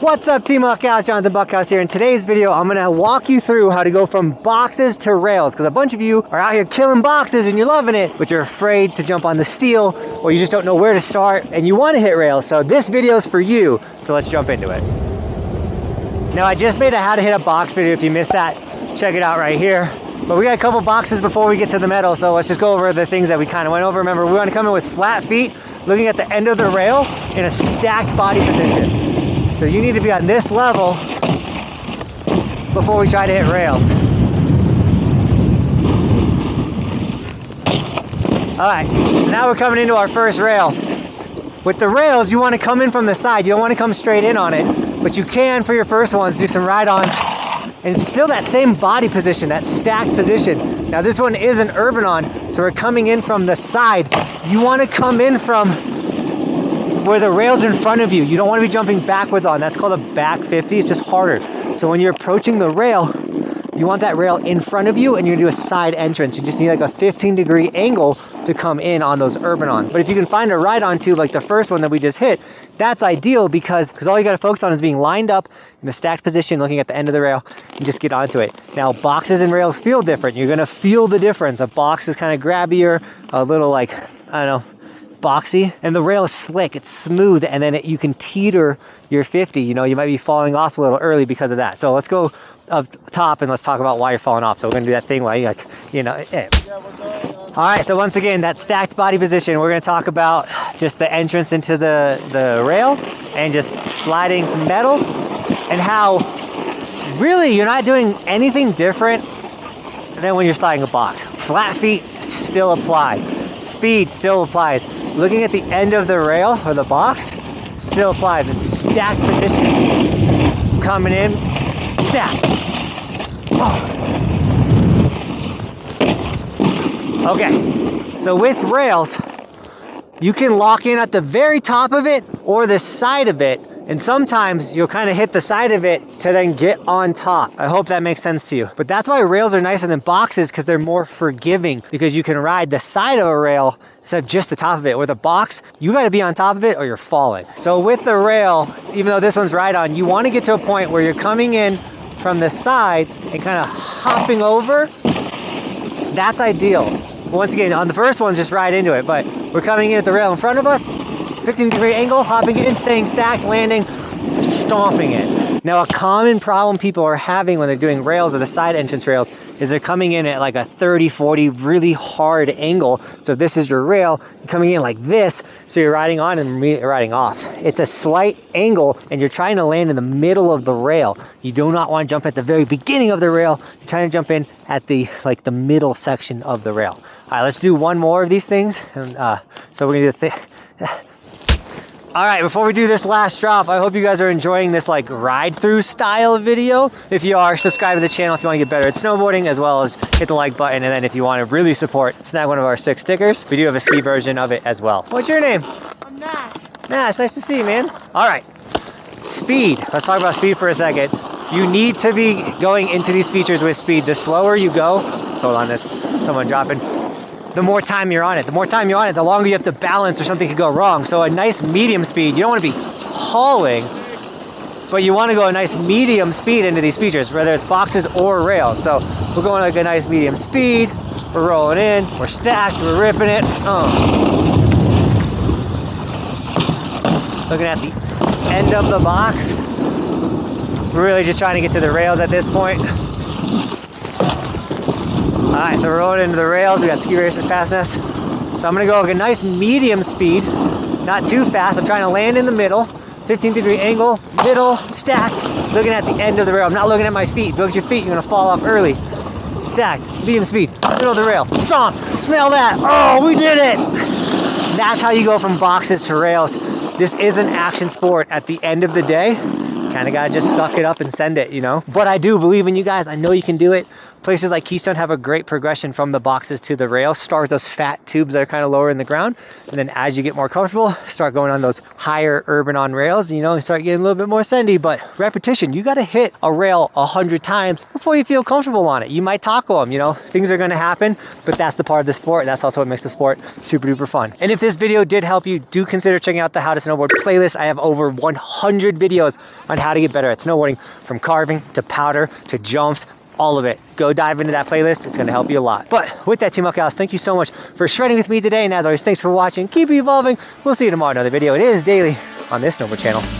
What's up, Team Buckhouse? Johnathan Buckhouse here. In today's video, I'm gonna walk you through how to go from boxes to rails, because a bunch of you are out here killing boxes and you're loving it, but you're afraid to jump on the steel, or you just don't know where to start and you want to hit rails. So this video is for you. So let's jump into it. Now, I just made a how to hit a box video. If you missed that, check it out right here. But we got a couple boxes before we get to the metal, so let's just go over the things that we kind of went over. Remember, we want to come in with flat feet, looking at the end of the rail in a stacked body position. So you need to be on this level before we try to hit rails. All right, now we're coming into our first rail. With the rails, you want to come in from the side. You don't want to come straight in on it, but you can, for your first ones, do some ride-ons and still that same body position, that stacked position. Now this one is an urban on, so we're coming in from the side. You want to come in from where the rail's in front of you. You don't want to be jumping backwards on. That's called a back 50. It's just harder. So when you're approaching the rail, you want that rail in front of you and you're gonna do a side entrance. You just need like a 15-degree angle to come in on those urban-ons. But if you can find a ride-on tube like the first one that we just hit, that's ideal because all you gotta focus on is being lined up in a stacked position, looking at the end of the rail, and just get onto it. Now, boxes and rails feel different. You're gonna feel the difference. A box is kind of grabbier, a little like, I don't know, boxy, and the rail is slick, it's smooth, and then you can teeter your 50. You know, you might be falling off a little early because of that. So let's go up top and let's talk about why you're falling off. So we're gonna do that thing while you like, you know, yeah. All right, so once again, that stacked body position, we're gonna talk about just the entrance into the rail and just sliding some metal, and how really you're not doing anything different than when you're sliding a box. Flat feet still apply. Speed still applies. Looking at the end of the rail or the box still applies. It's stacked position. Coming in, stack. Oh. Okay, so with rails, you can lock in at the very top of it or the side of it, and sometimes you'll kind of hit the side of it to then get on top. I hope that makes sense to you. But that's why rails are nicer than boxes, because they're more forgiving, because you can ride the side of a rail instead of just the top of it. With a box, you got to be on top of it or you're falling. So with the rail, even though this one's ride-on, you want to get to a point where you're coming in from the side and kind of hopping over. That's ideal. Once again, on the first one's just ride into it, but we're coming in at the rail in front of us, 15-degree angle, hopping in, staying stacked, landing, stomping it. Now, a common problem people are having when they're doing rails or the side entrance rails is they're coming in at like a 30-40 really hard angle. So this is your rail, you're coming in like this, so you're riding on and riding off. It's a slight angle and you're trying to land in the middle of the rail. You do not want to jump at the very beginning of the rail. You're trying to jump in at the middle section of the rail. All right, let's do one more of these things. And so we're gonna do the thing. All right, before we do this last drop, I hope you guys are enjoying this like ride-through style video. If you are, subscribe to the channel if you want to get better at snowboarding, as well as hit the like button. And then if you want to really support, snag one of our 6 stickers. We do have a ski version of it as well. What's your name? I'm Nash. Nash, nice to see you, man. All right, speed. Let's talk about speed for a second. You need to be going into these features with speed. The slower you go, let's hold on this, someone dropping. The more time you're on it. The more time you're on it, the longer you have to balance or something could go wrong. So a nice medium speed, you don't want to be hauling, but you want to go a nice medium speed into these features, whether it's boxes or rails. So we're going like a nice medium speed, we're rolling in, we're stacked, we're ripping it. Looking at the end of the box. We're really just trying to get to the rails at this point. All right, so we're rolling into the rails. We got ski racers passing us. So I'm gonna go like a nice medium speed, not too fast. I'm trying to land in the middle, 15-degree angle, middle, stacked, looking at the end of the rail. I'm not looking at my feet. If you look at your feet, you're gonna fall off early. Stacked, medium speed, middle of the rail. Stomp, smell that. Oh, we did it. That's how you go from boxes to rails. This is an action sport at the end of the day. Kind of gotta just suck it up and send it, you know? But I do believe in you guys. I know you can do it. Places like Keystone have a great progression from the boxes to the rails. Start with those fat tubes that are kind of lower in the ground, and then as you get more comfortable, start going on those higher urban on rails. You know, you start getting a little bit more sendy, but repetition. You got to hit a rail 100 times before you feel comfortable on it. You might tackle them, you know, things are going to happen, but that's the part of the sport. That's also what makes the sport super duper fun. And if this video did help you, do consider checking out the How to Snowboard playlist. I have over 100 videos on how to get better at snowboarding, from carving to powder to jumps, all of it. Go dive into that playlist. It's going to help you a lot. But with that, Team Buckhouse, thank you so much for shredding with me today. And as always, thanks for watching. Keep evolving. We'll see you tomorrow in another video. It is daily on this Snowboard channel.